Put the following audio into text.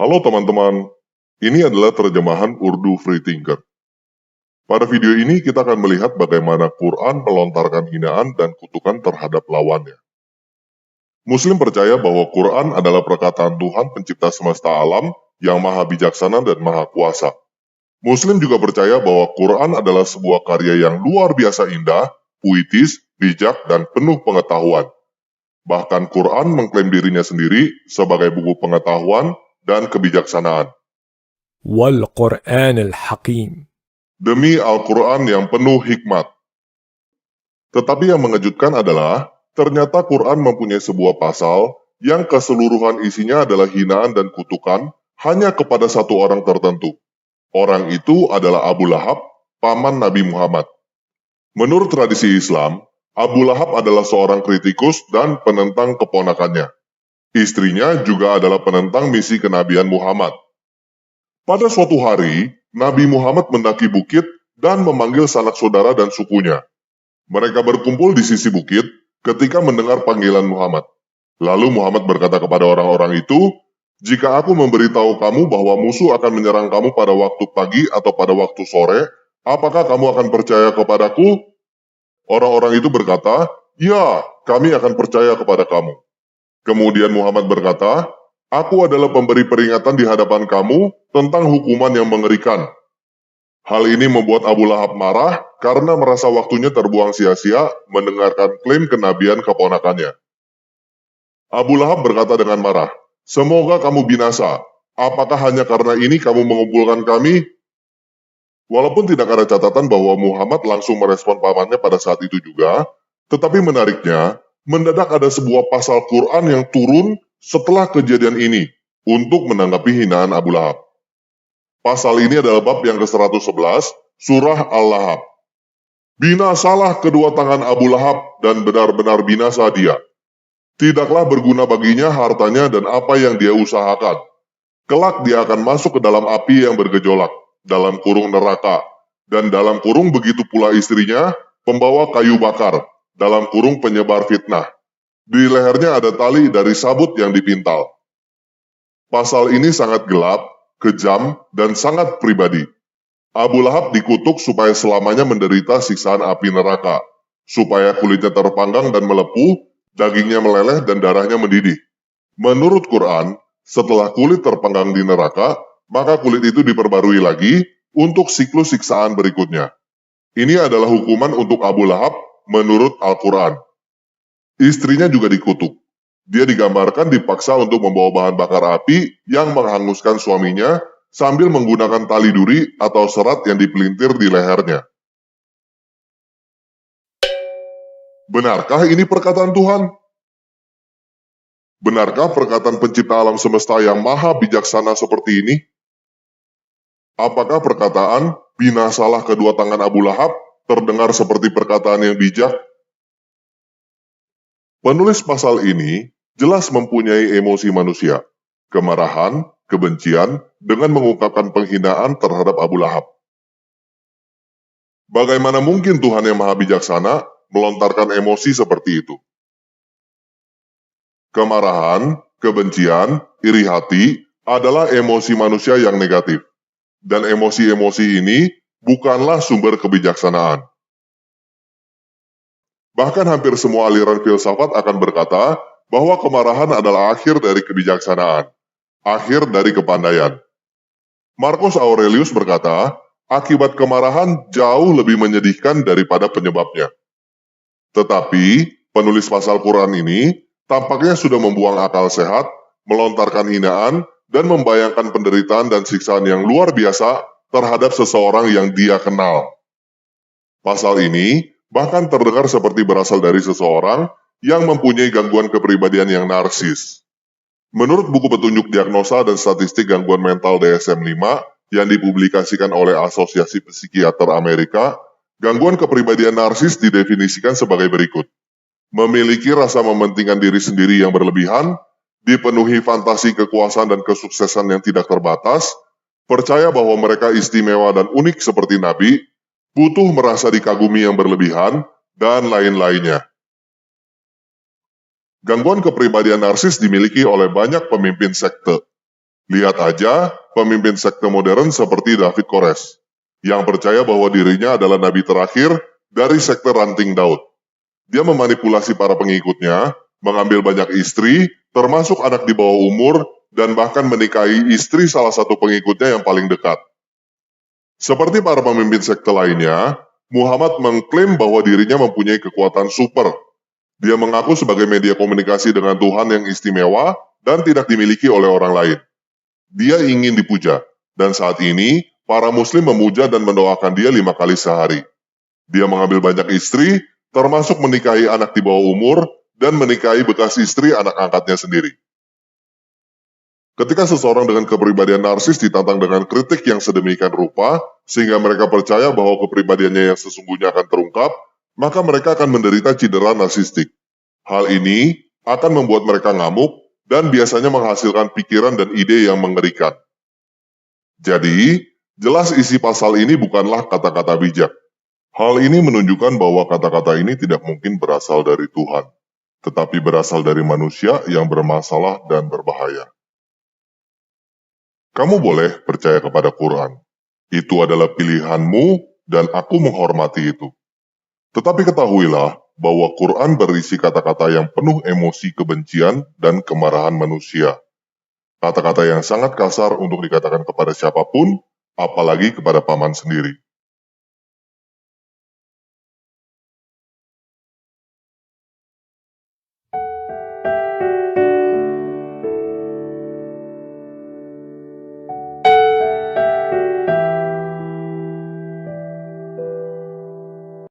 Halo teman-teman, ini adalah terjemahan Urdu Free Thinker. Pada video ini kita akan melihat bagaimana Quran melontarkan hinaan dan kutukan terhadap lawannya. Muslim percaya bahwa Quran adalah perkataan Tuhan pencipta semesta alam yang maha bijaksana dan maha kuasa. Muslim juga percaya bahwa Quran adalah sebuah karya yang luar biasa indah, puitis, bijak, dan penuh pengetahuan. Bahkan Quran mengklaim dirinya sendiri sebagai buku pengetahuan dan kebijaksanaan. والقرآن الحكيم. Demi Al-Quran yang penuh hikmat. Tetapi yang mengejutkan adalah, ternyata Quran mempunyai sebuah pasal yang keseluruhan isinya adalah hinaan dan kutukan hanya kepada satu orang tertentu. Orang itu adalah Abu Lahab, paman Nabi Muhammad. Menurut tradisi Islam, Abu Lahab adalah seorang kritikus dan penentang keponakannya. Istrinya juga adalah penentang misi kenabian Muhammad. Pada suatu hari, Nabi Muhammad mendaki bukit dan memanggil sanak saudara dan sukunya. Mereka berkumpul di sisi bukit ketika mendengar panggilan Muhammad. Lalu Muhammad berkata kepada orang-orang itu, "Jika aku memberitahu kamu bahwa musuh akan menyerang kamu pada waktu pagi atau pada waktu sore, apakah kamu akan percaya kepadaku?" Orang-orang itu berkata, "Ya, kami akan percaya kepada kamu." Kemudian Muhammad berkata, "Aku adalah pemberi peringatan di hadapan kamu tentang hukuman yang mengerikan." Hal ini membuat Abu Lahab marah karena merasa waktunya terbuang sia-sia mendengarkan klaim kenabian keponakannya. Abu Lahab berkata dengan marah, "Semoga kamu binasa. Apakah hanya karena ini kamu mengumpulkan kami?" Walaupun tidak ada catatan bahwa Muhammad langsung merespon pamannya pada saat itu juga, tetapi menariknya, mendadak ada sebuah pasal Quran yang turun setelah kejadian ini untuk menanggapi hinaan Abu Lahab. Pasal ini adalah bab yang ke-111, surah Al-Lahab. Binasalah kedua tangan Abu Lahab dan benar-benar binasa dia. Tidaklah berguna baginya hartanya dan apa yang dia usahakan. Kelak dia akan masuk ke dalam api yang bergejolak, dalam kurung neraka, dan dalam kurung begitu pula istrinya, pembawa kayu bakar, dalam kurung penyebar fitnah. Di lehernya ada tali dari sabut yang dipintal. Pasal ini sangat gelap, kejam, dan sangat pribadi. Abu Lahab dikutuk supaya selamanya menderita siksaan api neraka, supaya kulitnya terpanggang dan melepuh, dagingnya meleleh dan darahnya mendidih. Menurut Quran, setelah kulit terpanggang di neraka, maka kulit itu diperbarui lagi untuk siklus siksaan berikutnya. Ini adalah hukuman untuk Abu Lahab menurut Al-Quran. Istrinya juga dikutuk. Dia digambarkan dipaksa untuk membawa bahan bakar api yang menghanguskan suaminya sambil menggunakan tali duri atau serat yang dipelintir di lehernya. Benarkah ini perkataan Tuhan? Benarkah perkataan pencipta alam semesta yang maha bijaksana seperti ini? Apakah perkataan binasalah kedua tangan Abu Lahab terdengar seperti perkataan yang bijak? Penulis pasal ini jelas mempunyai emosi manusia, kemarahan, kebencian, dengan mengungkapkan penghinaan terhadap Abu Lahab. Bagaimana mungkin Tuhan yang maha bijaksana melontarkan emosi seperti itu? Kemarahan, kebencian, iri hati adalah emosi manusia yang negatif. Dan emosi-emosi ini bukanlah sumber kebijaksanaan. Bahkan hampir semua aliran filsafat akan berkata bahwa kemarahan adalah akhir dari kebijaksanaan, akhir dari kepandaian. Marcus Aurelius berkata, akibat kemarahan jauh lebih menyedihkan daripada penyebabnya. Tetapi, penulis pasal Quran ini tampaknya sudah membuang akal sehat, melontarkan hinaan, dan membayangkan penderitaan dan siksaan yang luar biasa terhadap seseorang yang dia kenal. Pasal ini bahkan terdengar seperti berasal dari seseorang yang mempunyai gangguan kepribadian yang narsis. Menurut buku petunjuk diagnosa dan statistik gangguan mental DSM-5 yang dipublikasikan oleh Asosiasi Psikiater Amerika, gangguan kepribadian narsis didefinisikan sebagai berikut. Memiliki rasa mementingkan diri sendiri yang berlebihan, dipenuhi fantasi kekuasaan dan kesuksesan yang tidak terbatas, percaya bahwa mereka istimewa dan unik seperti Nabi, butuh merasa dikagumi yang berlebihan, dan lain-lainnya. Gangguan kepribadian narsis dimiliki oleh banyak pemimpin sekte. Lihat aja pemimpin sekte modern seperti David Kores, yang percaya bahwa dirinya adalah nabi terakhir dari sekte ranting Daud. Dia memanipulasi para pengikutnya, mengambil banyak istri, termasuk anak di bawah umur, dan bahkan menikahi istri salah satu pengikutnya yang paling dekat. Seperti para pemimpin sekte lainnya, Muhammad mengklaim bahwa dirinya mempunyai kekuatan super. Dia mengaku sebagai media komunikasi dengan Tuhan yang istimewa dan tidak dimiliki oleh orang lain. Dia ingin dipuja, dan saat ini para muslim memuja dan mendoakan dia 5 kali sehari. Dia mengambil banyak istri, termasuk menikahi anak di bawah umur, dan menikahi bekas istri anak angkatnya sendiri. Ketika seseorang dengan kepribadian narsis ditantang dengan kritik yang sedemikian rupa, sehingga mereka percaya bahwa kepribadiannya yang sesungguhnya akan terungkap, maka mereka akan menderita cedera narsistik. Hal ini akan membuat mereka ngamuk dan biasanya menghasilkan pikiran dan ide yang mengerikan. Jadi, jelas isi pasal ini bukanlah kata-kata bijak. Hal ini menunjukkan bahwa kata-kata ini tidak mungkin berasal dari Tuhan, tetapi berasal dari manusia yang bermasalah dan berbahaya. Kamu boleh percaya kepada Quran. Itu adalah pilihanmu dan aku menghormati itu. Tetapi ketahuilah bahwa Quran berisi kata-kata yang penuh emosi kebencian dan kemarahan manusia. Kata-kata yang sangat kasar untuk dikatakan kepada siapapun, apalagi kepada paman sendiri.